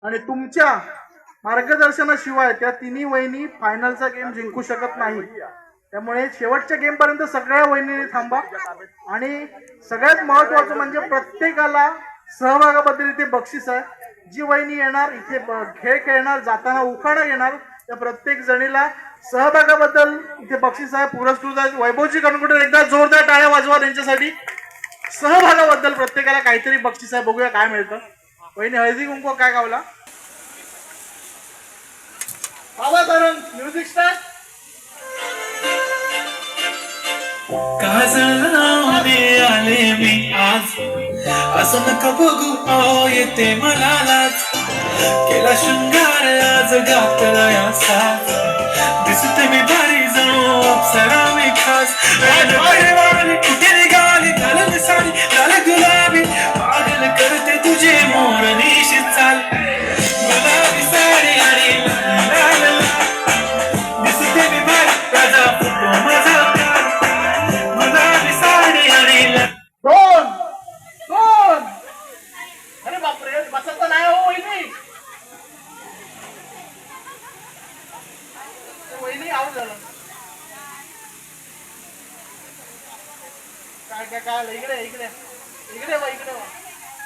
आणि तुमच्या मार्गदर्शनाशिवाय त्या तिन्ही वहिनी फायनलचा गेम जिंकू शकत नाही. त्यामुळे शेवटच्या गेम पर्यंत सगळ्या वहिनीने थांबा. आणि सगळ्यात महत्वाचं म्हणजे प्रत्येकाला सहभागाबद्दल इथे बक्षीस आहे. जी वहिनी येणार इथे खेळ खेळणार, जाताना उखाणा घेणार, त्या प्रत्येक जणीला सहभागाबद्दल इथे बक्षीस आहे, पुरस्कृत आहे. वैभवजी कणकुटे एकदा जोरदार टाळ्या वाजवा त्यांच्यासाठी. सहभागाबद्दल प्रत्येकाला काहीतरी बक्षीस आहे. बघूया काय मिळतं. वहिनी हळदी कुंकू काय गावला बाबा धरण म्युझिक स्टार्ट. काजळामध्ये आले मी आज, असं नका बघू आओ येते मला लाज. केला शृंगार आज घातला साज, दिसते मी भारी जणू अप्सरा मी खास. कुठे निघाली घालून साडी लाल गुलाबी, पागल करते तुझे मोरनीशी चाल. गुलाबी साडी आणि लाल लाल, दिसते मी भारी राजा फुटो माझा. दोन दोन. अरे बापरे बसायचं नाही हो वहिनी. वहिनी आऊट झालं. काय काय काय इकडे इकडे इकडे वा इकडे वा.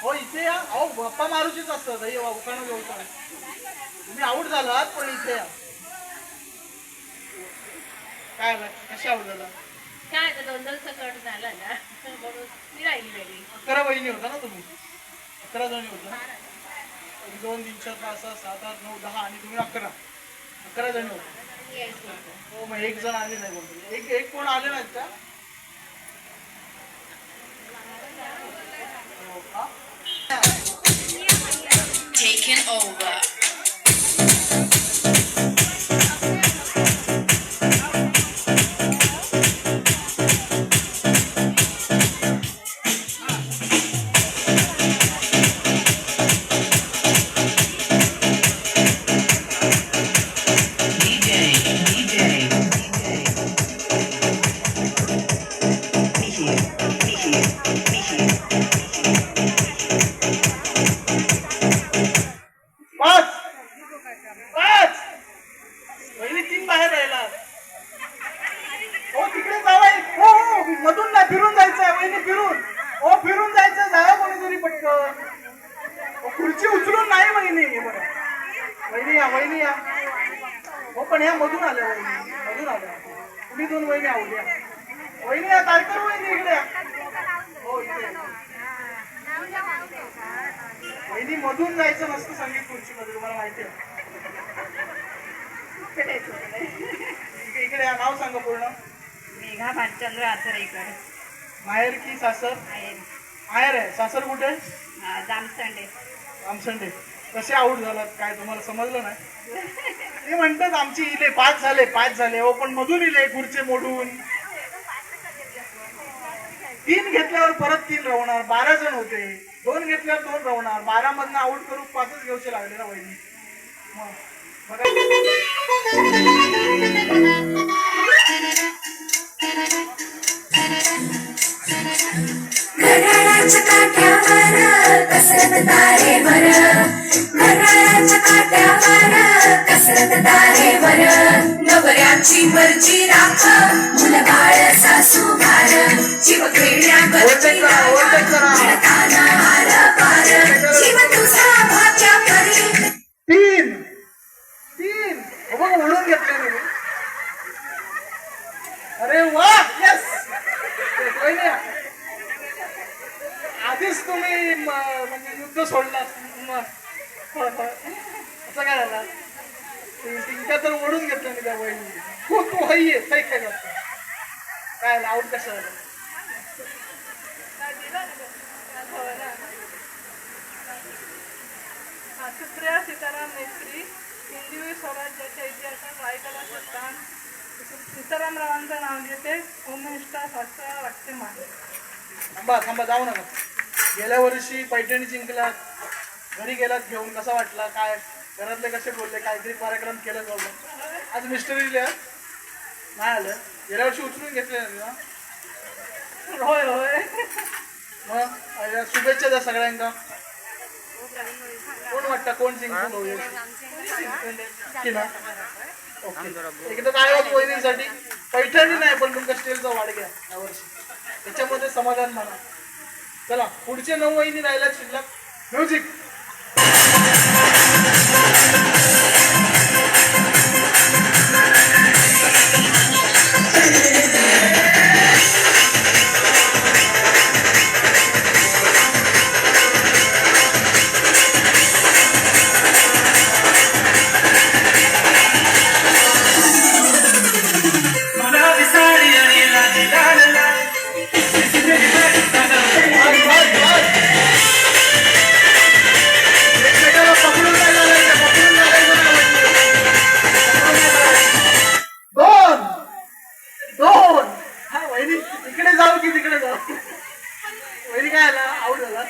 हो इथे या. अहो गप्पा मारूचीच असतं वा उखाणं घेऊ. तुम्ही आऊट झालात पण इथे या. काय कशी आऊट झाला. काय दोन कट झाला ना म्हणून ती राहिली वेगळी. 11 वहिनी होता ना तुम्ही. 11 जणी होता. 1 2 3 4 5 6 7 8 9 10 आणि तुम्ही 11 जणी होता. हो मग एक जण आले नाही बोलतो. एक कोण आले नाहीत का. Taking over. मधून नाही फिरून जायचंय वहिनी. फिरून जायचं. जागा कोणीतरी पटकन. खुर्ची उचलून नाही वहिनी. वहिनी या वहिनी या. हो पण ह्या मधून आल्या वहिनी. मधून आल्या. तुम्ही 2 वहिनी आवडल्या. वहिनी या तारकर वहिनी इकडे या. हो इथे वहिनी मधून जायचं नसतं संगीत खुर्ची मध्ये. तुम्हाला माहिती आहे. इकडे या. नाव सांगा पूर्ण. मेघा भालचंद्र आचरेकर. माहेर की सासर. माहेर आहे. सासर कुठे. जामसंडे. रामसंडे. कसे आऊट झालात काय तुम्हाला समजलं नाही. ते म्हणतात आमची इले 5 झाले हो पण मधून इले खुर्चे मोडून. 3 घेतल्यावर परत 3 रवणार. 12 जण होते. 2 घेतल्यावर 2 रवणार. 12 मधनं आऊट करून 5च घेऊचे लागले ना वहिनी. घड्याळाच्या काट्यावर कसरत तारेवर, घड्याळाच्या काट्यावर कसरत तारेवर. नवऱ्याची मर्जी राख मुलं बाळ सासू घाल, जीव खेळण्या घडताना आर पार, जीव तुझा भाच्या परी. 3 ओढून घेतले मी. अरे वा यस. आधीच तुम्ही म्हणजे युद्ध सोडला. असं काय झालं. तिच्या तर ओढून घेतलं मी त्या वहिनी. खूप वही आहे काय करतो. काय आऊट कसं झालं. सुप्रिया सीताराम मेत्री. हिंदवी स्वराज्याच्या इतिहासात रायगडा स्थान. सीताराम रावांचं नाव घेते. होमनिष्ठा शास्त्र वाटते मान. थांबा जाऊ नका. गेल्या वर्षी पैठणी जिंकलात. घरी गेलात घेऊन. कसा वाटला. काय घरातले कसे बोलले. काहीतरी कार्यक्रम केलं जाऊ. आज मिस्टरी नाही आलं. गेल्या वर्षी उचलून घेतले ना. होय होय. मग शुभेच्छा द्या सगळ्यांना. कोण वाटतं कोण जिंकून होईल किना ओके एकदा काय होत वहिनीसाठी पैठणी नाही पण तुमच्या स्टीलचा वाढ घ्या यावर्षी त्याच्यामध्ये समाधान म्हणा चला पुढचे 9 वहिनी राहिला शिल्लक म्युझिक गुलाबी साडी आणि लाली लाल लाल एकमेकाला पकडून नाही लागायचं, पकडून लागायचं नाही वहिनी. दोन हा वहिनी इकडे जाऊ की तिकडे जाऊ वहिनी काय आला आऊट झाला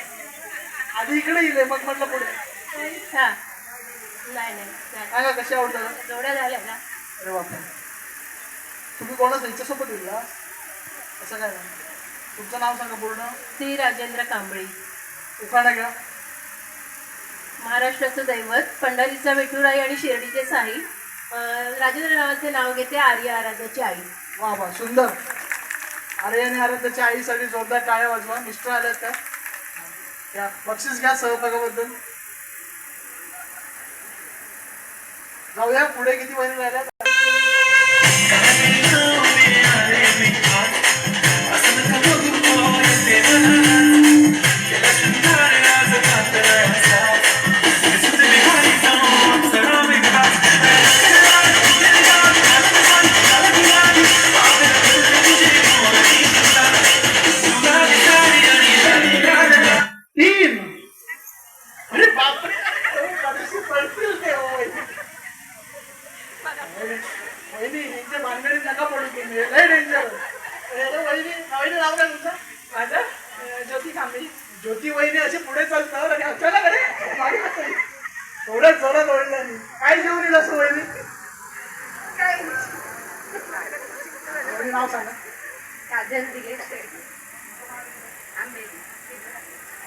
आधी इकडे येईल मग म्हटलं पुढे हा नाही नाही सांगा कशी आऊट झाला जोड्या झाल्या ना अरे बापरे तुम्ही कोणाचं हिच्यासोबत येईल का असं काय नाही तुमचं नाव सांगा पूर्ण श्री राजेंद्र कांबळी उखाणा घ्या महाराष्ट्राचं दैवत पंढरीचा विठुराई आणि शिर्डीचे साई राजेंद्र नावाचे नाव घेते आर्य आराध्याची आई वा वा सुंदर अरे आणि आराध्याची आईसाठी जोरदार टाळ्या वाजवा मिस्टर आल्यात का या बक्षीस घ्या सहभागाबद्दल जाऊया पुढे किती वहिनी राहिल्या तीन अरे बापरे कधीशी पडतील ते हो वहिनी. वहिनी यांच्या भानगडीत नका पडू तुम्ही लय डेंजर वहिनी वहिनी नाव काय तुमचं माझं ज्योती कांबळी ज्योती वहिनी अशी पुढे चालतात आणि अचानक अरे थोड्याच जोरात ओढलं नाही काय घेऊन येईल असं वहिनी वहिनी नाव सांगा काजल दिले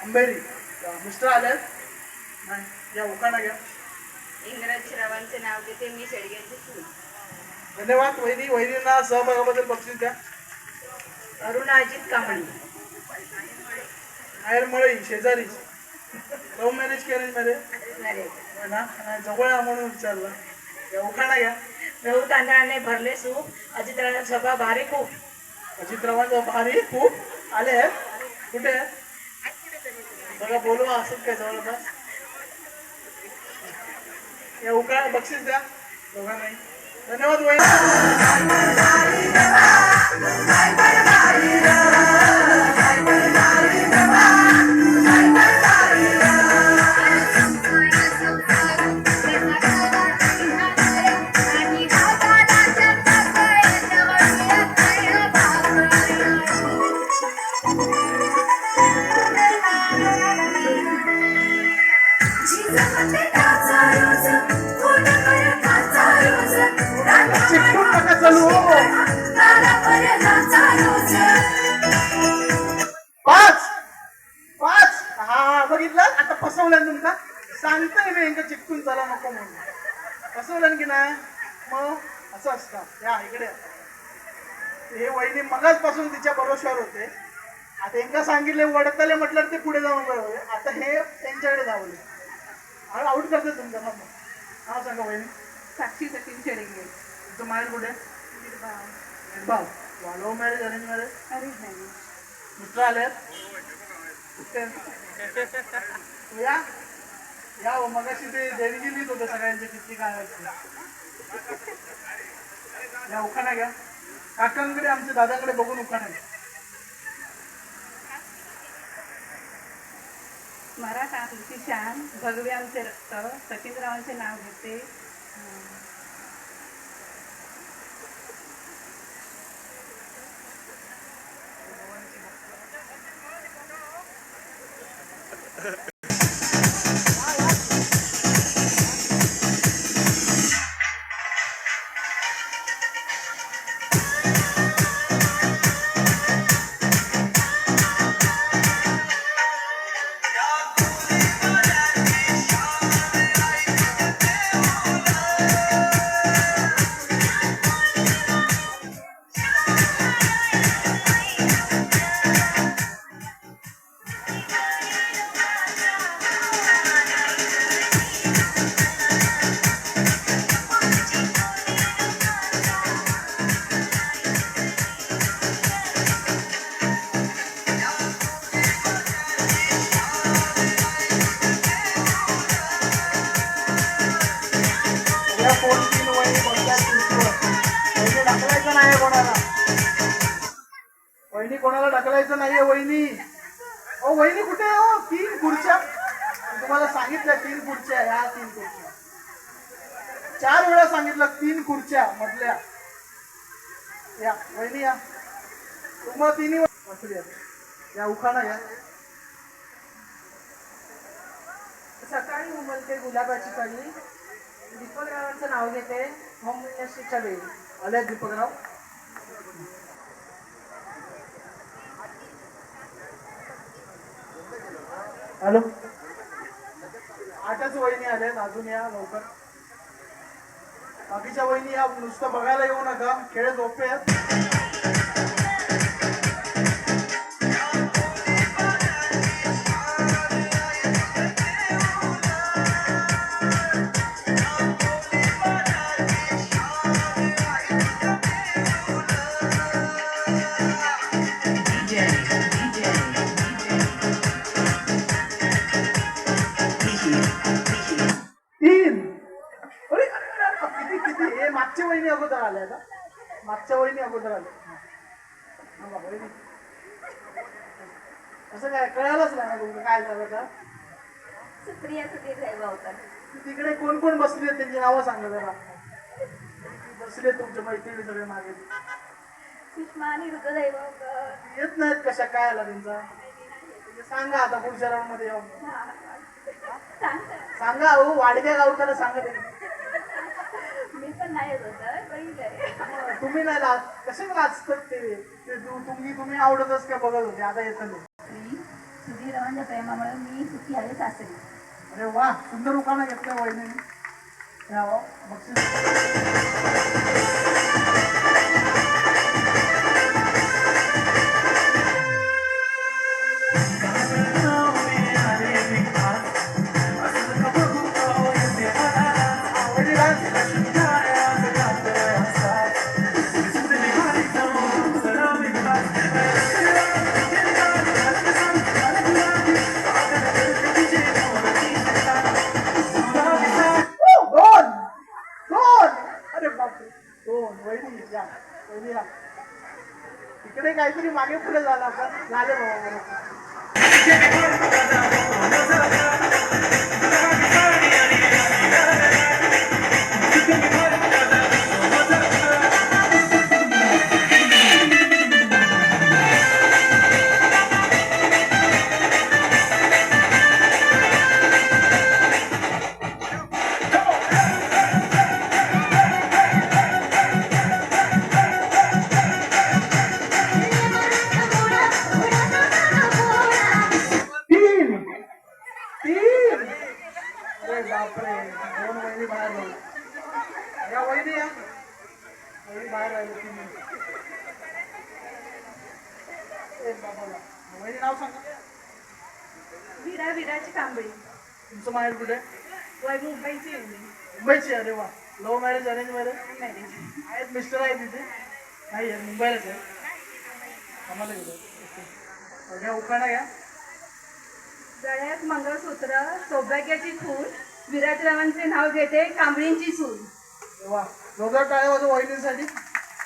अंबेरी मिस्टर आल्यात नाही या उखाणा घ्या इंग्रज श्रवांचे नाव घेते मी शेडग्यांचे फूल धन्यवाद वहिनी वहिनींना सहभागाबद्दल बक्षीस द्या अरुणा अजित कांबळी बाहेर मळई शेजारी लव्ह मॅरेज की अरेंज मॅरेज ना नाही, जवळ आहे म्हणून विचारलं या उखाणा घ्या गहू तांदळाने भरले सूप अजितराव सभा भारी खूप अजितरावांचा भारी खूप आले आहेत कुठे आहेत बघा बोलवा असत काय जवळपास या उखाणा बक्षीस द्या दोघांनाही धन्यवाद वहिनी चिकटून नका चालू हो. 5 हा बघितलं आता फसवलं तुमका सांगताय मी यांना चिकटून चला नको म्हणून फसवलं की नाही मग असं असतं या इकडे हे वहिनी मगाचपासून तिच्या भरोश्यावर होते आता यांना सांगितले वडतले म्हटलं ते पुढे जाऊन बरोबर आता हे त्यांच्याकडे धावले आणि आउट करते तुमचं नाव सांगा वहिनी साक्षी सचिन शेडगे तुमचं माहेर कुठे निर्भाव लव्ह मॅरेज अरेंज मॅरेज अरे नाही मिस्टर आले या या हो मगाशी ते देणगी लिहित होते सगळ्यांचे किती काय या उखाणा घ्या काकांकडे आमच्या दादाकडे बघून उखाणा घ्या मराठा आमची शान भगवे आमचे रक्त सचिनरावांचे नाव घेते या 4-3 वहिनी कोणत्या चिंचवर वहिनी ढकलायचं नाही कोणाला. वहिनी कोणाला ढकलायचं नाहीये. वहिनी ओ वहिनी कुठे आहे हो? 3 खुर्च्या तुम्हाला सांगितलं. 3 खुर्च्या ह्या 3 खुर्च्या 4 वेळा सांगितलं. 3 खुर्च्या मधल्या या वहिनी या. तुम्हाला 3 बसली या. उखाणा घ्या. सकाळी उमलते गुलाबाची कळी, दीपकरावांचं नाव घेते होम मिनिस्ट्रीच्या वेळी. आल्या दीपकराव. हॅलो 8च वहिनी आल्यात. अजून या लवकर. बाकीच्या वहिनी या. नुसतं बघायला येऊ नका. खेळ झोपे आहेत. मागच्या वहिनी अगोदर आल्या का? मागच्या वहिनी अगोदर आल्या. असं काय कळालंच नाही ना तुमचं काय झालं का? तिकडे कोण कोण बसले त्यांची नावं सांगा जरा. बसले तुमच्या मैत्रिणी सगळे मागे. येत नाहीत कशा? काय आला त्यांचा? सांगा आता पुढच्या राऊंड मध्ये येऊन सांगा. हो वाडग्या गावताला सांगा. मी पण नाही होत. तुम्ही नाही लाज. कसे लाजतात ते? तुम्ही आवडतच का बघत होते. आता येत नाही. सुधीररावांच्या प्रेमामुळे मी सुखी आहे सासरी. अरे वा सुंदर उखाणा घेतला वहिनी. इकडे काहीतरी मागे पुढे झालं. आपण झाले बाबा. बापरे 2 वहिनी बाहेर राहिली. या वहिनी या. वहिनी बाहेर राहिली. वहिनी नाव सांगा. विरा विराची कांबळी. तुमचं माहेर कुठे? वय मुंबईची. मुंबईची. अरे वा. Love marriage arrange marriage? आहेत मिस्टर आहे तिथे? नाही आहे मुंबईलाच आहे. आम्हाला गेलो. घ्या उखाणा घ्या. गळ्यात मंगळसूत्र, सौभाग्याची खून, विराजरावांचे नाव घेते कांबळींची सून. वा जोरदार टाळ्या वाजव वहिनीसाठी.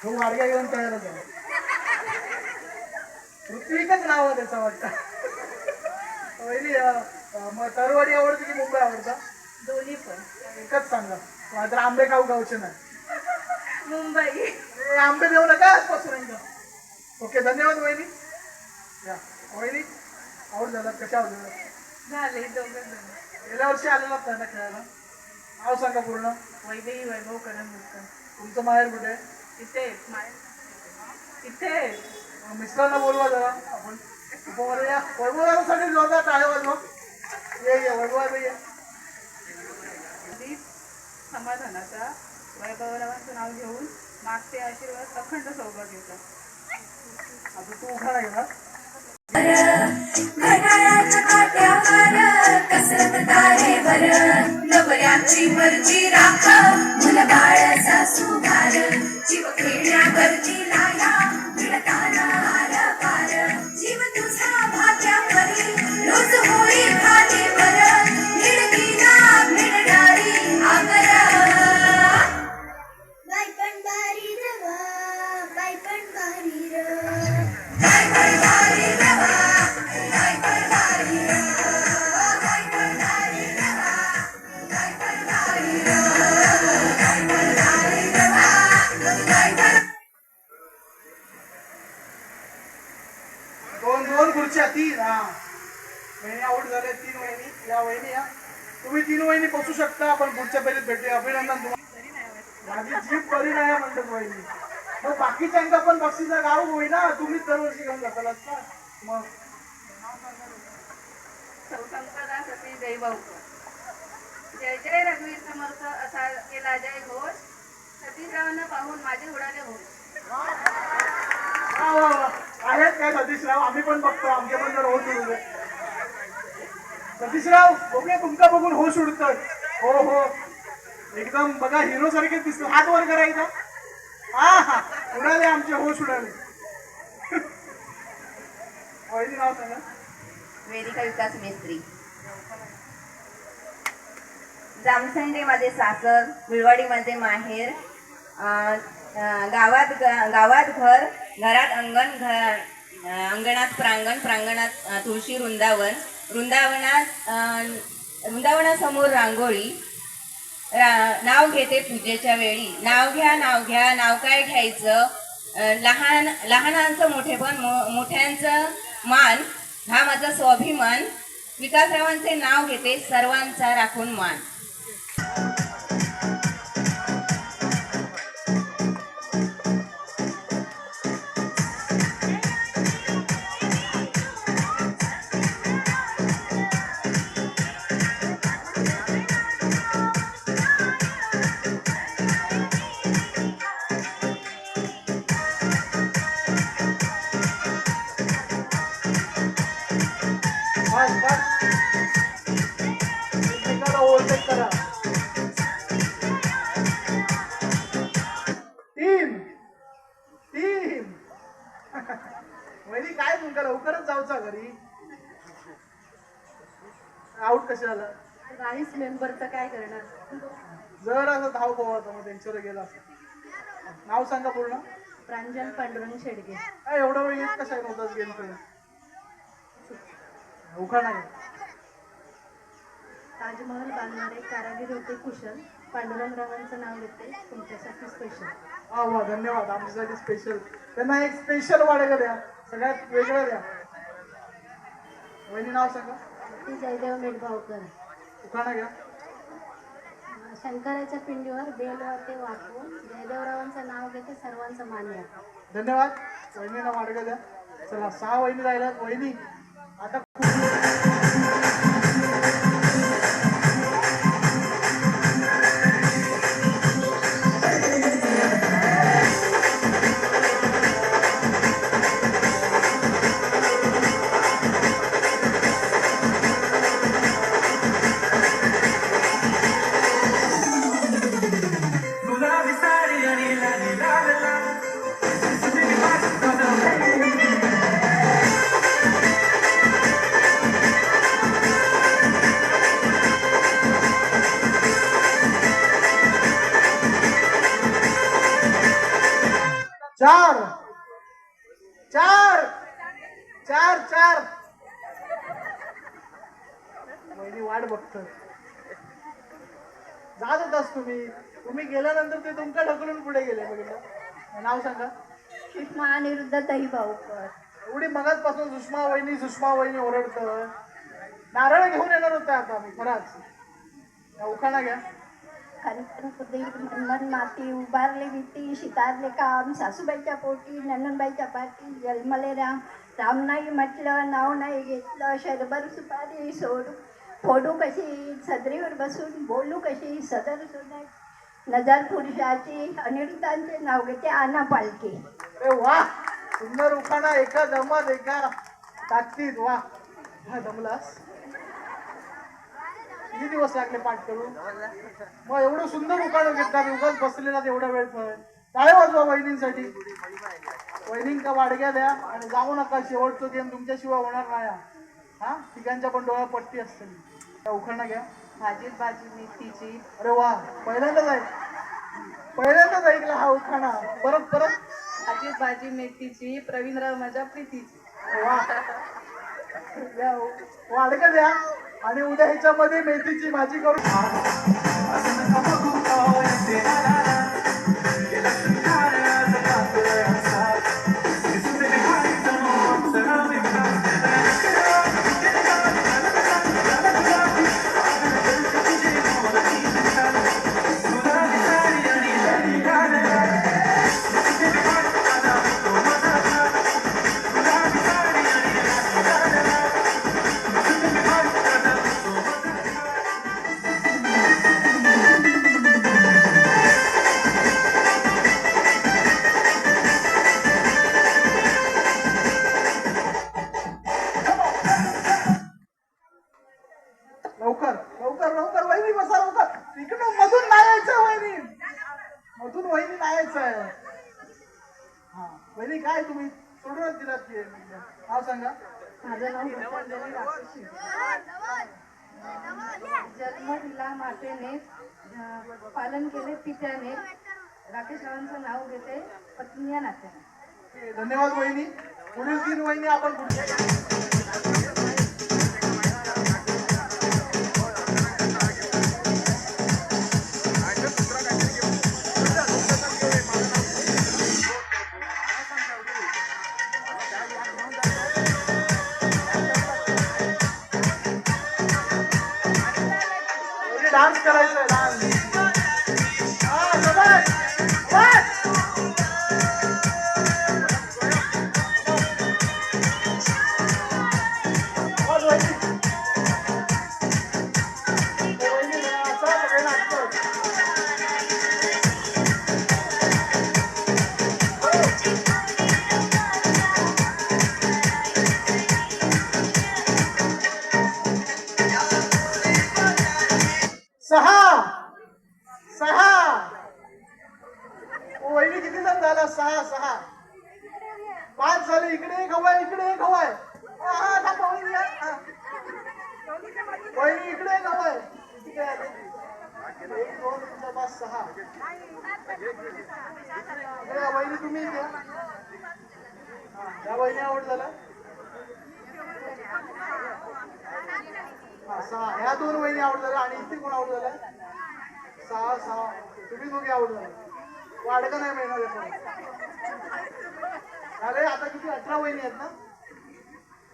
तो वाडग्या घेऊन तयारच आहे. ऋत्विकच नाव आहे त्याचं वाटतं. वहिनी मग तरवाडी आवडते की मुंबई आवडतं? दोन्ही पण. एकच सांगा. मात्र आंबे खाऊ गावचे नाही. मुंबई. आंबे देऊ नका आजपासून. ओके धन्यवाद वहिनी. या वहिनी आवड झाला. कशा आवडत झाले 2 जण. गेल्या वर्षी आलेला ना खेळायला. नाव सांगा पूर्ण. वैदेही वैभव करंजकर. तुमचं माहेर कुठे? इथे इथे. मिस्टरांना बोलवा जरा. आपण उपमध्ये या. वैभवासाठी जोरदार टाळे वाजवा. ये वैभव ये. समाधानाचा वैभवरावांचं नाव घेऊन मागचे आशीर्वाद अखंड सौभाग्य घेतात. आता तू उखाणा घेणार. घड्याळाच्या काट्यावर कसरत तारेवर नवऱ्याची मर्जी राख मुलबाळ सासू घाल जीव खेळण्यावरती लाया मिळताना आर पार जीव तुझा भाग्यावरी रोज होई खाली वर मिळती ना मिळणारी आगर शकता, आपण पुढच्या फेरीत भेटूया. अभिनंदन तुम्हाला. माझी जीप बरी नाही म्हणतात वहिनी. मग बाकीच्यांका पण बक्षीचा गाव होईना, तुम्हीच दरवर्षी घेऊन जाताल ना मग. सौसंपदा सती जयभाऊ. जय जय रघुवीर समर्थ असा केला जय घोष. सतीशरावांना पाहून माझे उडाले होश. वा वा वा. आहेत काय सतीशराव? आम्ही पण बघतो, आमचे पण जर होश उडू दे. सतीशराव बघूया तुमका बघून होश उडतोय. हो हो, एकदम बघा हिरो सारखे दिसतो. हात वर करायचा. हा हा, उडाले आमचे होश उडाले. वहिनी नाव सांगा. वेदिका विकास मेस्त्री. जामसंडे माझे सासर, बिळवाडी माझे माहेर. गावात घर, घरात अंगण, अंगणात प्रांगण, प्रांगणात तुळशी वृंदावन, वृंदावनासमोर रांगोळी. नाव घेते पूजेच्या वेळी. नाव घ्या नाव घ्या, नाव काय घ्यायचं. लहानांचं मोठेपण, मोठ्यांचं मान, हा माझा स्वाभिमान. विकासरावांचे नाव घेते, सर्वांचा राखून मान. बस बस, एकमेकाला ओव्हरटेक करा. Team team. वहिनी काय तुमका लवकरच जाऊचा घरी. आउट कशा झाला? 22 मेंबरचं काय करणार. जर असं धाव पोवायचं मग त्यांच्यावर गेला असं. नाव सांगा पूर्ण. प्रांजल पांडुरंग शेडगे. काय एवढा वेळ येत कशा नव्हताच गेम खेळ. उखा नाही. ताजमहल बांधणारे कारागीर होते कुशल. पांडुरंगरावांचं नाव घेते, तुमच्यासाठी स्पेशल. वा वा, धन्यवाद. आमच्यासाठी स्पेशल. त्यांना एक स्पेशल वाडग द्या, सगळ्यात वेगळं द्या. वहिनी नाव सांगा. ती जयदेव मेढभावकर. उखाणा घ्या. शंकराच्या पिंडीवर बेल वाटे वाकवून जयदेवरावांचं नाव घेते, सर्वांचं मान राखा. धन्यवाद. वहिनीला वाडग द्या. चला 6 वहिनी राहिल्यात. वहिनी आता गुलाबी साडी आणि लाली लाल लाल. चार चार चार चार. वहिनी वाट बघतोय. जात होतास तुम्ही गेल्यानंतर ते तुमच्या ढकलून पुढे गेले. बघितलं. नाव सांगा. सुषमा अनिरुद्ध दहीभाऊकर. एवढी मगाचपासून सुषमा वहिनी ओरडतं. नारळ घेऊन येणार होता आता मी खराच. उखाणा घ्या. नंदन माती उभारले भीती, शितारले काम, सासूबाईच्या पोटी नंदनबाईच्या पाठी, जन्मले राम. राम नाही म्हटलं, नाव नाही घेतलं, शरभर सुपारी सोडू फोडू कशी, सदरीवर बसून बोलू कशी, सदर सुने नजर पुरुषाची. अनिरुद्धांचे नाव घेते, आना पालखी. अरे वा, सुंदर उखाणा. एका दमात एका ताकदीत. वा हा, जमलास. किती दिवस लागले पाठ करून? मग एवढं सुंदर उखाणं घेतला. उगाच बसलेला एवढा वेळ. टाळे वाजवा वहिनींसाठी. वहिनींका वाडग्या द्या आणि जाऊ नका. शेवटचं गेम तुमच्याशिवाय होणार नाही. हा, तिघांच्या पण डोळ्या पट्टी असते. त्या उखाणा घ्या. भाजीत भाजी मेथीची. अरे वा, पहिल्यांदाच ऐकला हा उखाणा. परत भाजीत भाजी मेथीची, प्रवीणराव माझ्या प्रीतीची. वा, वाडगं द्या आणि उद्या ह्याच्यामध्ये मेथीची भाजी करू. असं नका बघू ओ येते मला लाज. केला शृंगार आज गातोय असा. दिसू दे भारी जणू सगळा विकास. तुझे करायचं आहे. हा वहिनी काय तुम्ही सोडूनच दिलात की नाव सांगा. माझं नाव गीतांजली राकेश शिंदे. जन्म दिला मातेने, पालन केले पित्याने. राकेश रावांचं नाव घेते पत्नी या नात्याने. धन्यवाद वहिनी. पुढील 3 वहिनी आपण पुढच्या डान्स करायचा आहे. डान्स हा जबरदस्त. वहिनी किती जण झाला? 6. 5 झाले. इकडे एक हवाय, इकडे एक हवाय. वहिनी इकडे एक हवाय. किती काय आले? 1 2 3 4 5 6. वहिनी तुम्ही इथे या वहिनी आवड झाला. 6. ह्या 2 वहिनी आवड झाल्या आणि इथे कोण आवड झाला? 6. तुम्ही दोघे आवड झाला. वाढका नाही मिळणार अरे आता किती? 18 वहिनी आहेत ना?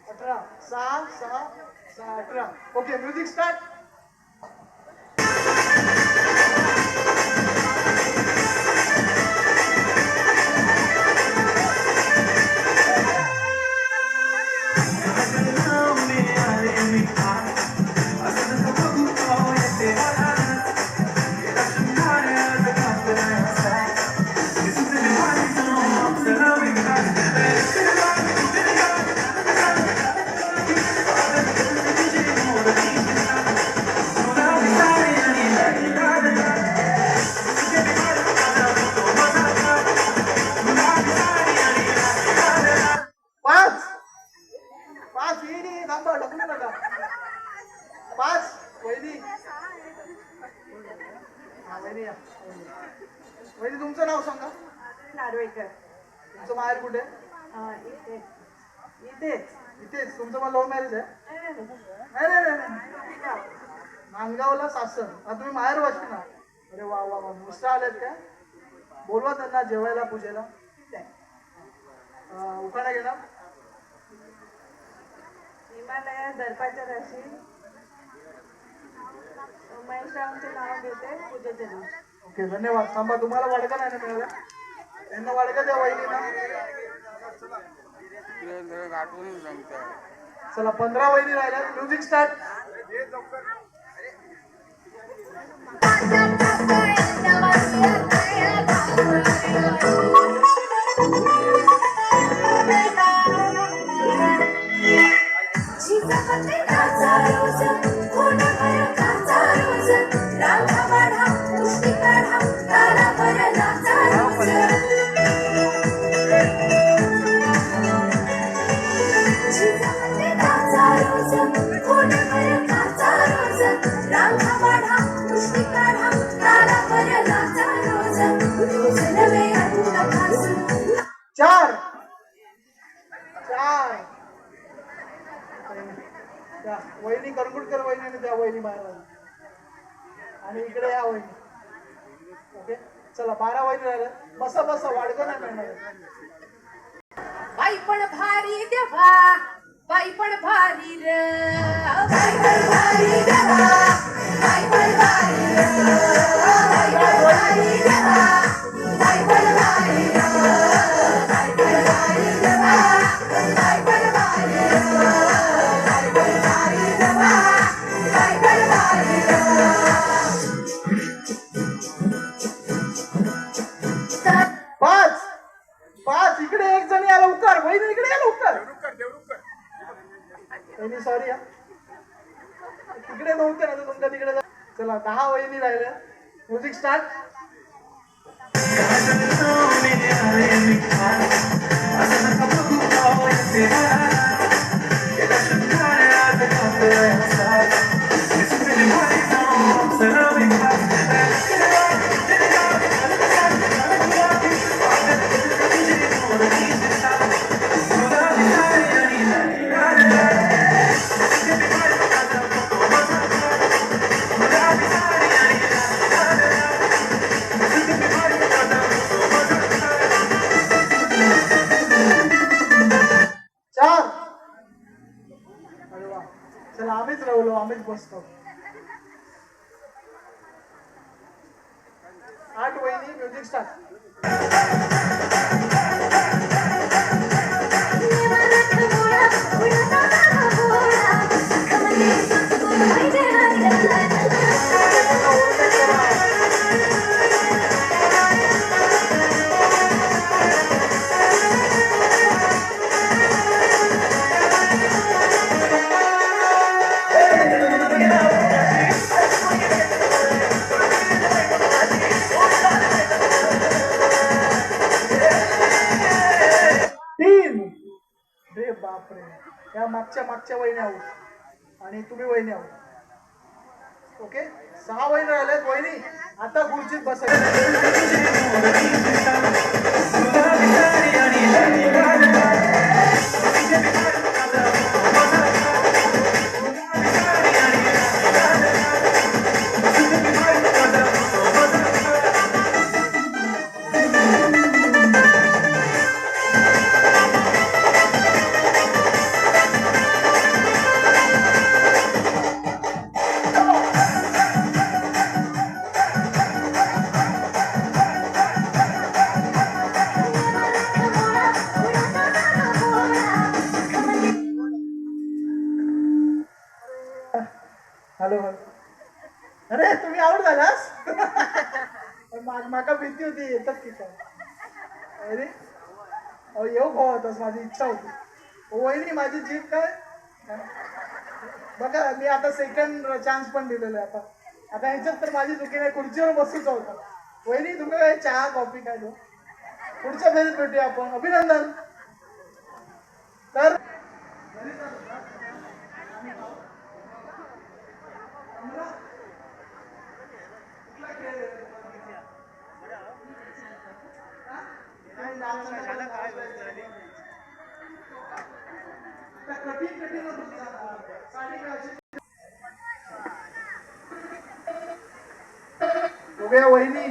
18. 6 18. Okay music start. वहिनी तुमचं नाव सांगा. नार्वेकर. तुमचं माहेर कुठे? इथेच. तुमचं मला लव्ह मॅरेज आहे? नाही. नांदगावला सासर. तुम्ही माहेर वाशिना. अरे वा वा वा. नुसतं आलेत का? बोलवा त्यांना जेवायला पूजेला. उखाणा घेणार. हिमालया दर्पाच्या राशी महेशरावांचे नाव घेते पूजेचे नाव. ओके धन्यवाद. थांबा तुम्हाला वाडका नाही ना मिळाला? त्यांना वाडका द्या वहिनीला. चला 15 वहिनी राहिल्या. Music start. चार. वहिनी करकुटकर वहिनी त्या वहिनी बाहेर आणि इकडे या वहिनी. ओके चला 12 वहिनी राहिल्या. बसा वाढकं नाही मिळणार. बाई पण भारी देवा, बाई पण भारी रे, बाई पण भारी देवा, बाई पण भारी रे, बाई पण भारी देवा, बाई पण भारी रे, बाई पण भारी देवा, बाई पण भारी रे, बाई पण भारी देवा, बाई पण भारी रे. 5 इकडे एक जणी आला उकार. वहिनी इकडे आला उकार. वहिनी सॉरी हा. तिकडे नव्हते ना तुमच्या तिकडे. चला 10 वहिनी राहिल्या. Music start. काजल लावून आले मी आज, असं नका बघू पाव येते मला, केला शृंगार आज घातलाय असाच, दिसते मी भारी जाऊन अप्सरा मी खास. चार. अरे वा, चला आम्हीच राहलो, आम्हीच बसतो. 8 वहिनी, म्युझिक स्टार्ट. तीन. रे बापरे, या मागच्या वहिनी आहोत आणि तुम्ही वहिनी आहोत. ओके, 6 वहिनी राहिल्यात. वहिनी आता खुर्चीत बसायचं. Hello hello. अरे तुम्ही आउट झालास. माका भीती होती येतात की काय. अरे अहो येऊ भाऊ होतास, माझी इच्छा होती. वहिनी माझी जीत काय बघा, मी आता सेकंड चान्स पण दिलेला आहे. आता ह्याच्यात तर माझी चुकी नाही, खुर्चीवर बसूच होता. वहिनी तुम्ही काय चहा कॉफी काय दो, पुढच्या फेरीत भेटूया आपण. अभिनंदन. तर बघूया वहिनी.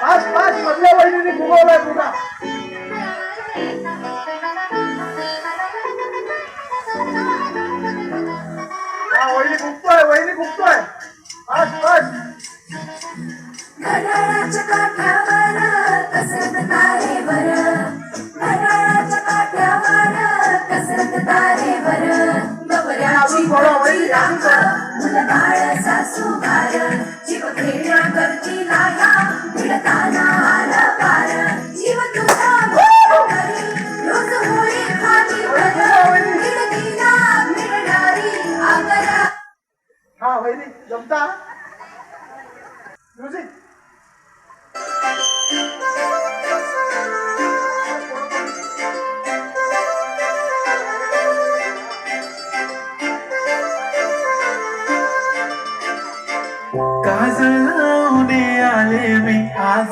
पाच मधल्या वहिनीने फुगवलाय पुन्हा. हा वहिनी फुगतोय. पाच. घड्याळाच्या काठ्यावर कसरत तारेवर, घड्याळाच्या काठ्यावर कसरत तारेवर, नवऱ्याची करती राख मुलबाळ सासू घार, जीव खेळण्या करती लाया भिडताना आला पार, जीव तुझा करी रोज होळी खाली भर, भिडतीला भिडणारी आगरा. हा वहिनी जमता. म्युझिक. काजल लावून आले मी आज,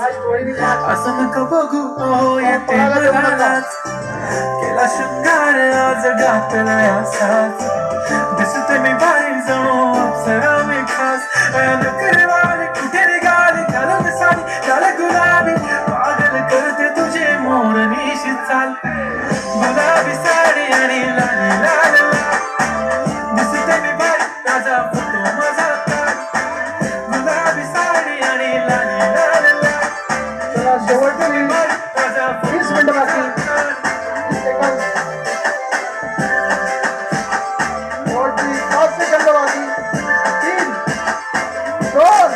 असं नका बघू पाव येते मलाच, केला शृंगार आज घातलाय असाच, दिसते मी भारी जाऊन अप्सरा मी खास. नकरवाली कुठे निघाली घालून साडी लाल गुलाबी, पागल करते तुझे मोरनीशी चाल, गुलाबी साडी आणि लाल लाल लाल, दिसते मी भारी ताजा फोटो माझा काढ, गुलाबी साडी आणि लाल लाल लाल, शेवटचे मी भारी ताजा 20 मिनिटं बाकी. शेवटची 5 सेकंद बाकी. 3, 2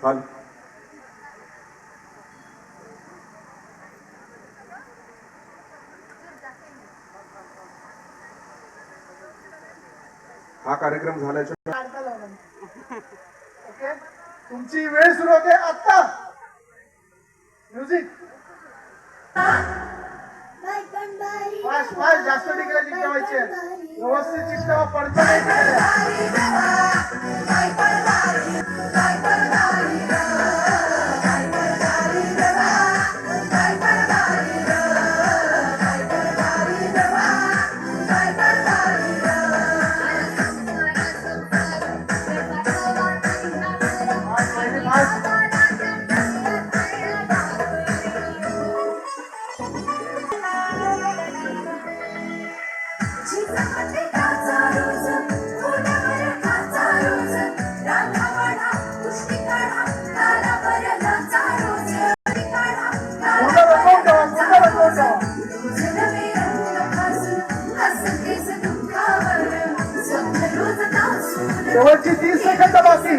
हल हा कार्यक्रम झाल्याच्या ओके, तुमची वेळ सुरू होते आता. म्युझिक फास्ट फास्ट, जास्त तिकडे चिकटवायचे, व्यवस्थित चिकटवा, पडता नाही तिकडे. शेवटची 30 सेकंद बाकी.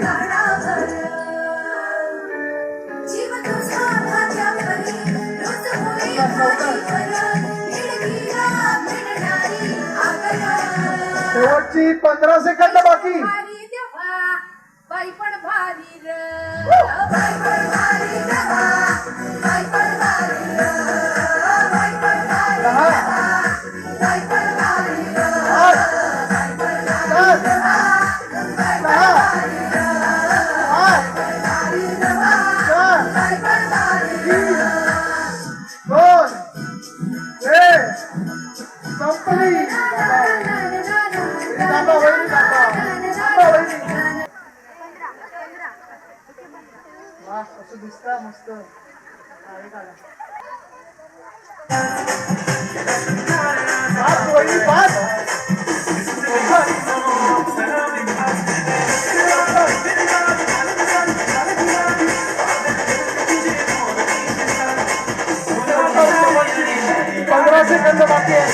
शेवटची 15 सेकंद बाकी. भारी देवा बाई पण भारी र बाई पण भारी देवा बाई पण भारी र बाई पण भारी देवा बाई पण भारी र बाई पण भारी देवा बाई पण भारी र बाई पण भारी देवा बाई पण भारी र. 2 1 संपली. थांबा वहिनी, थांबा वहिनी. वा, असं दिसतं मस्त. हे काढा. पाच वहिनी, पाच. पंधरा सेकंद बाकी आहे.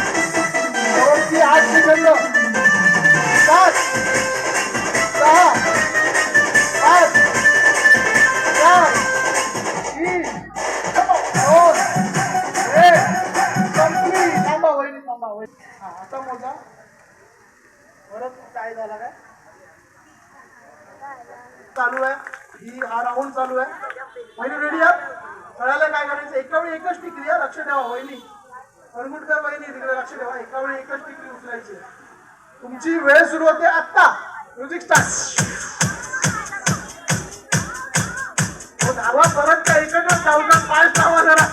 शेवटची 8 सेकंद. 7 6 5 4 3 2 1 संपली. थांबा वहिनी, थांबा वहिनी. हा, आता मोजा. परत काय झाला काय चालू आहे, ही हा राऊंड चालू आहे. वहिनी रेडी आहे? कळायला काय करायचं, एका वेळी एकच टिकली आहे, लक्ष ठेवा वहिनी. करगुटकर वहिनी तिकडे लक्ष ठेवा, एका वेळी एकच टिकली उचलायची. तुमची वेळ सुरू होते आता. Music start. धावा परत का एकच धावता, पाय धावा जरा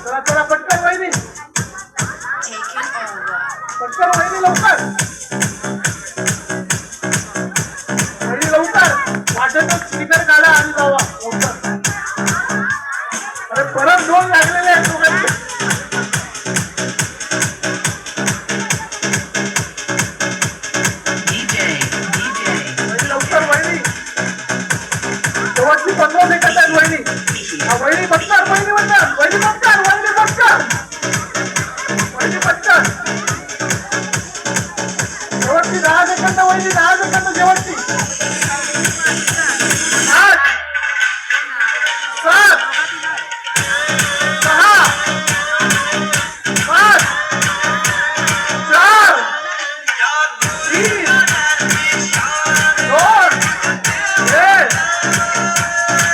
जरा जरा पटकन वहिनी, Taking over. पटकन वहिनी, लवकर वहिनी, लवकर. वाटेतच स्पीकर काढा आणि जावा लवकर. अरे परत 2 लागलेले आहेत दोघांचे. वहिनी लवकर, वहिनी शेवटची 15 सेकंद आहेत. वहिनी हा, वहिनी पटकन, वहिनी पटकन, वहिनी पटकन, वहिनी पटकन, वहिनी पटकन. शेवटची 10 सेकंद वहिनी, 10 सेकंद शेवटची. 8 7 6 5 4 3 2 1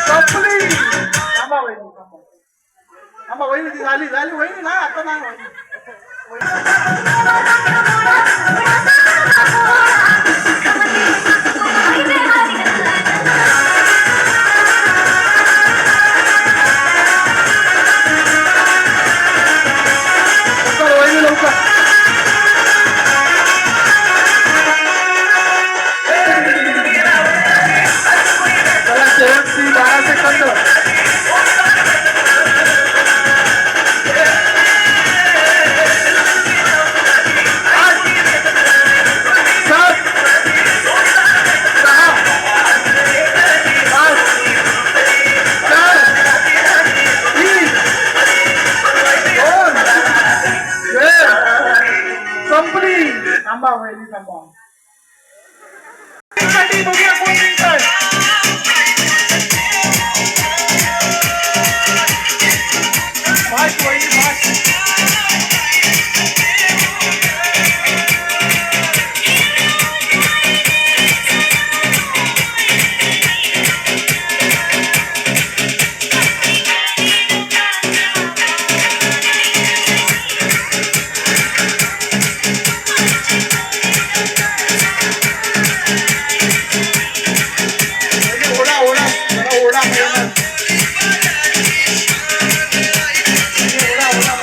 संपली. थांबा वहिनी, थांबा. थांबा वहिनी, ती झाली झाली वहिनी ना, आता नाही वहिनी. वहिनी लवकर. चला शेवटची 12 सेकंद. थांबा. साठी बघूया कोण जिंकतंय. फास्ट वहिनी फास्ट. ओढा ओढा जरा ओढा मेहनत. ओढा ओढा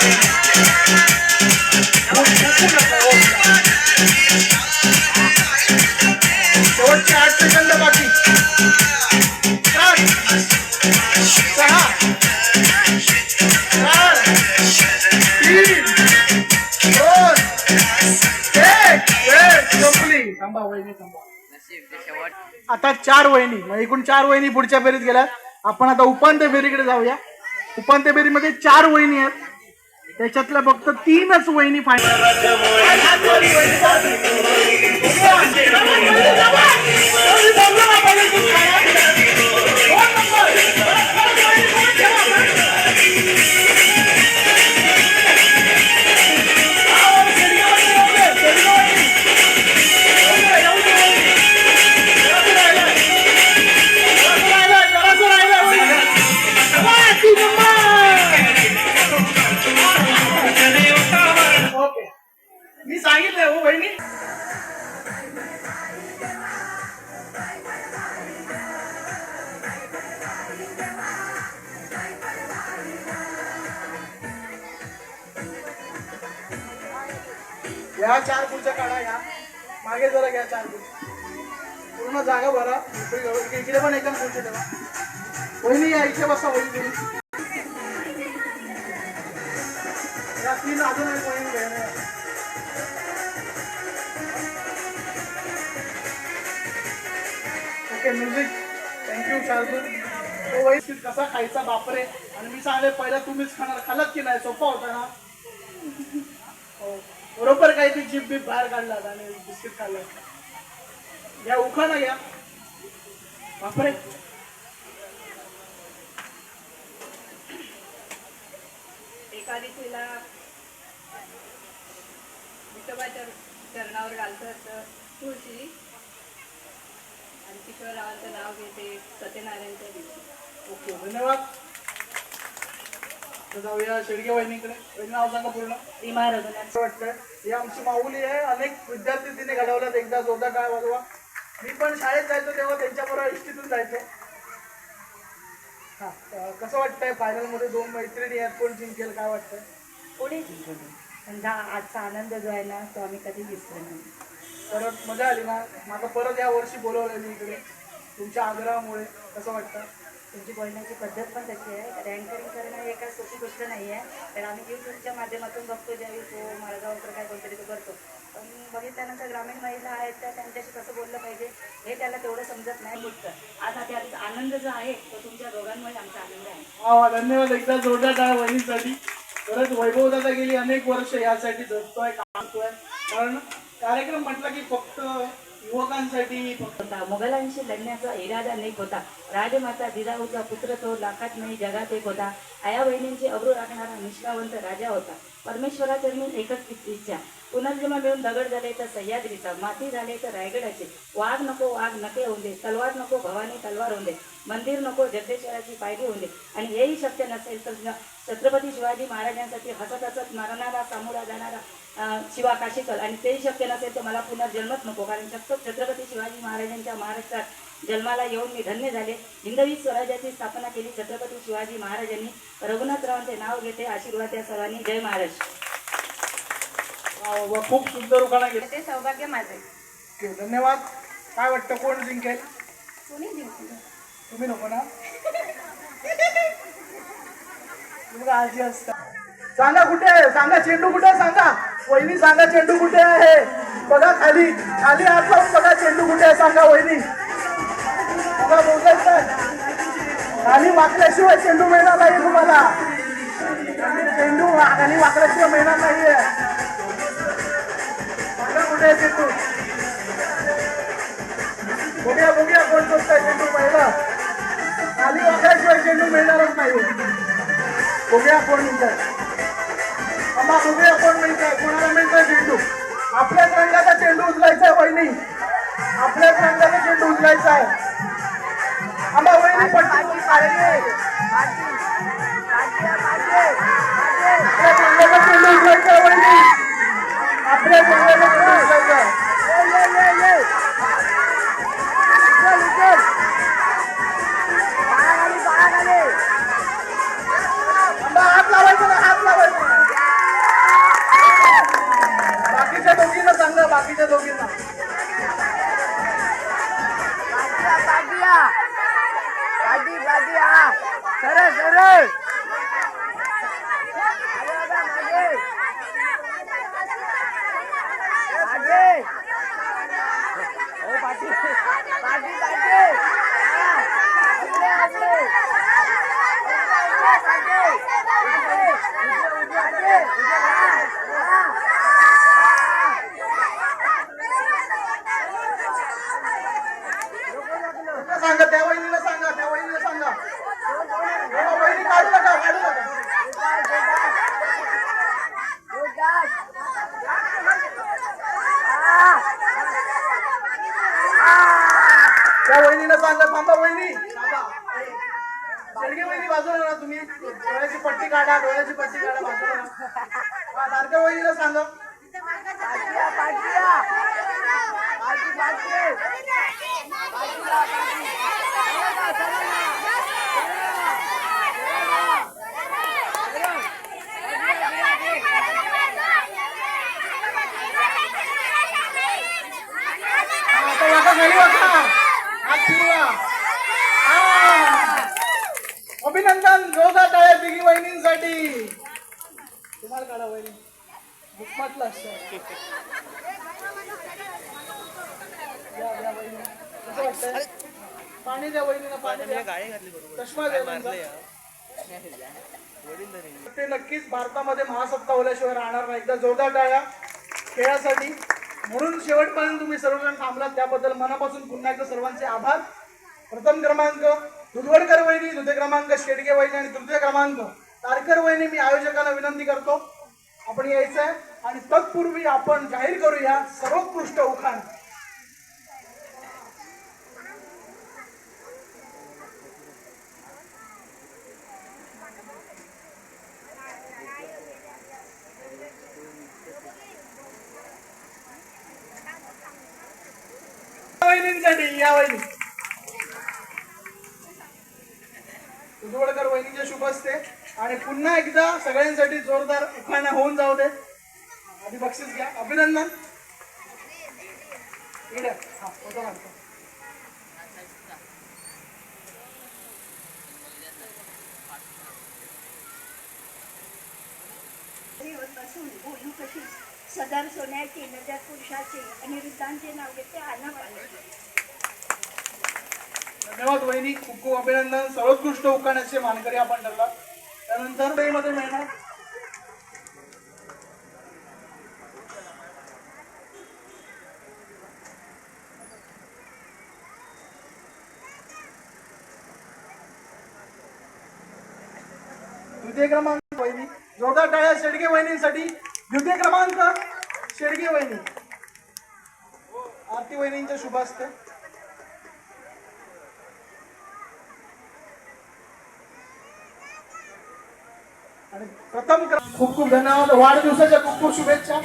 शेवटचे 8 सेकंद बाकी. 7 6 4 3 2 1 वेळ संपली. थांबा वहिनी थांबा. आता 4 वहिनी मग एकूण 4 वहिनी पुढच्या फेरीत गेल्या. आपण आता उपांत्य फेरीकडे जाऊया. उपांत्य फेरीमध्ये 4 वहिनी आहेत. त्याच्यातल्या फक्त 3च वहिनी फायनल. मी सांगितलंय हो बहिणी. या 4 खुर्च्या काढा. या मागे जरा घ्या. 4 खुर्च्या पूर्ण जागा भरा. इकडे पण एका खुर्ची ठेवा. वहिनी या इथे बसा. वहिनी या 3 अजून एक वहिनी घ्या. Okay music. थँक्यू शार्दूल. तो वही कसा खायचा बापरे. आणि मी सांगले पहिला तुम्हीच खाणार. खाल्लात की नाही. सोपा होता ना. हो बरोबर. काही ती जीप बीप बाहेर काढलात आणि बिस्किट खाल्लं. घ्या उखाणा घ्या. बापरे. एकादशीला विठोबाच्या चरणावर घालतात तुळशी आणि किशोररावांचं नाव घेते सत्यनारायणच्या दिवशी. ओके धन्यवाद. तर जाऊया शेडगे वहिनीकडे. वहिनी नाव सांगा पूर्ण. रीमा रघुनाथ. असं वाटतंय ही आमची माऊली आहे. अनेक विद्यार्थी तिने घडवल्यात. एकदा जोरदार काय वाजवा. मी पण शाळेत जायचो तेव्हा त्यांच्याबरोबर इष्टीतून जायचो. हा कसं वाटतंय फायनल मध्ये 2 मैत्रिणी आहेत. कोण जिंकेल काय वाटतंय. कोणी जिंकलं पण आजचा आनंद जो आहे ना तो आम्ही कधी विसरलो नाही. परत मजा आली ना. माझं परत या वर्षी बोलवलं मी इकडे तुमच्या आग्रहामुळे. कसं वाटतं. तुमची बोलण्याची पद्धत पण तशी आहे. रँकरिंग करणं हे काय सोपी गोष्ट नाही आहे. तर आम्ही यूट्यूबच्या माध्यमातून बघतो. ज्यावेळी तो मार्गावर काय कोणतरी तो करतो. पण बघितल्यानंतर ग्रामीण महिला आहेत त्या त्यांच्याशी कसं बोललं पाहिजे हे त्याला तेवढं समजत नाही. गोष्ट आज आता आनंद जो आहे तो तुमच्या दोघांमुळे आमचा आनंद आहे. हा धन्यवाद. एकदा जोरदार टाळ्या वहिनीसाठी. परत वैभव दादा गेली अनेक वर्ष यासाठी झटतोय काम करतोय. कारण कार्यक्रम म्हटलं की फक्त युवकांसाठी फक्त मुघलांशी लढण्याचा इरादा नेक होता. राजमाता जिजाऊचा पुत्र तो लाखात नाही जगात एक होता. आया बहिणींची अब्रू राखणारा निष्ठावंत राजा होता. परमेश्वराचरणी एकच इच्छा. पुनर्जन्म मिळून दगड झाले तर सह्याद्रीचा. माती झाले तर रायगडाचे. वाघ नको वाघ नके होऊन दे. तलवार नको भवानी तलवार होऊन दे. मंदिर नको जगदेश्वराची पायरी होऊन दे. आणि हेही शक्य नसेल तर छत्रपती शिवाजी महाराजांसाठी हसत हसत मरणारा सामोरा जाणारा शिवा काशीकर. आणि तेही शक्य नसेल तर मला पुनर्जन्मच नको. कारण छत्रपती शिवाजी महाराजांच्या महाराष्ट्रात जन्माला येऊन मी धन्य झाले. हिंदवी स्वराज्याची स्थापना केली छत्रपती शिवाजी महाराजांनी. रघुनाथरावांचे नाव घेते. आशीर्वाद या सर्वांनी. जय महाराष्ट्र. खूप सुंदर उखाणा घेतला. ते सौभाग्य माझे. धन्यवाद. काय वाटतं कोण जिंकेल. कोणी जिंकलं. तुम्ही नको ना. तुम्हाला आजी असता. सांगा कुठे आहे. सांगा चेंडू कुठे आहे. सांगा वहिनी. सांगा चेंडू कुठे आहे. बघा खाली खाली हात लावून बघा चेंडू कुठे आहे. सांगा वहिनी. बघा बोलायचं खाली वाकल्याशिवाय चेंडू मिळणार नाही तुम्हाला. चेंडू खाली वाकल्याशिवाय मिळणार नाहीये. सांगा कुठे आहे चेंडू. गोष्ट आहे चेंडू पहिला खाली वाकल्याशिवाय चेंडू मिळणारच नाही. बघूया कोण मिळतंय. आम्हा बघूया कोण मिळतंय, कोणाला मिळतोय चेंडू. आपल्याच रंगाचा चेंडू उचलायचा आहे वहिनी, आपल्याच रंगाचा चेंडू उचलायचा आहे. आम्हा वहिनी पट्टी काढली आहे. आपल्याच रंगाचा चेंडू उचलायचा आहे वहिनी, आपल्याच रंगाचा चेंडू उचलायचा आहे. हात लावायचं ना, हात लावायचं. बाकीच्या दोघींना सांगा, बाकीच्या दोघींना. सांगा त्या वहिनीला, सांगा त्या वहिनीला, सांगा. वहिनी काढू नका, काढू नका. त्या वहिनीला सांगा. थांबा वहिनी, शेडगे वहिनी बाजूला ना, तुम्ही डोळ्याची पट्टी काढा, डोळ्याची पट्टी काढा बाजूला. बारक्या वहिनीला सांगा. अभिनंदन, जोरदार टाळ्या बिगी वहिनींसाठी. तुम्हाला काढा वहिनी, बुकमातला असतं. कसं वाटतंय? पाणी द्या वहिनीला, पाणी द्या. चष्मा द्या त्यांचा. ते नक्कीच भारतामध्ये महासत्ता होल्याशिवाय राहणार नाही. एकदा जोरदार टाळ्या खेळासाठी. म्हणून शेवटपर्यंत तुम्ही सर्वजण थांबलात त्याबद्दल मनापासून पुन्हा एकदा सर्वांचे आभार. प्रथम क्रमांक दुधवडकर वहिनी, द्वितीय क्रमांक शेडगे वहिनी आणि तृतीय क्रमांक तारकर वहिनी. मी आयोजकांना विनंती करतो आपण यायचं आहे आणि तत्पूर्वी आपण जाहीर करूया सर्वोत्कृष्ट उखाण. वहिनींसाठी या वहिनी, दुधवडकर वहिनीच्या शुभ असते. आणि पुन्हा एकदा सगळ्यांसाठी जोरदार उखाणा होऊन जाऊ दे. आधी बक्षीस घ्या. अभिनंदन. फोटो काढतो. बोलू कशी सदर सोन्याची नजर पुरुषाची अनिरुद्धांचे नाव घेते आनंद. धन्यवाद वहिनी, खूप खूप अभिनंदन. सर्वोत्कृष्ट उखाण्याचे मानकरी आपण ठरला. त्यानंतर मध्ये मिळणार द्वितीय क्रमांक वहिनी. जोरदार टाळ्या शेडगे वहिनींसाठी. द्वितीय क्रमांक शेडगे वहिनी. आरती वहिनींच्या शुभ असते. आणि प्रथम खूप खूप धन्यवाद. वाढदिवसाच्या खूप खूप शुभेच्छा.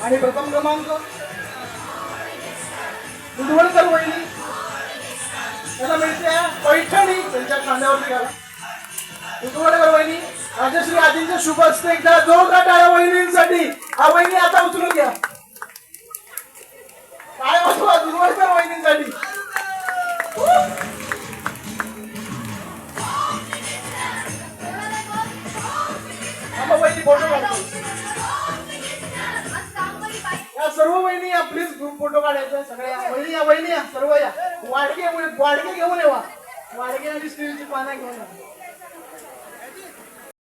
आणि प्रथम क्रमांक दुधवडकर वहिनी, त्याला मिळते पैठणी त्यांच्या खांद्यावरती घाला. दुधवडकर वहिनी राजश्री आजींचे शुभ असते. एकदा जोरदार टाळ्या वहिनींसाठी. हा वहिनी आता उचलून घ्या. काय वाजवा दुधवडकर वहिनींसाठी. वहिनी फोटो काढतो. या सर्व वहिनी प्लीज ग्रुप फोटो काढायचा. सगळ्या वहिनी या, वहिनी या, सर्व या. वाडगे घेऊन येवा. वाडगे आणि स्टीलची पानं घेऊन या.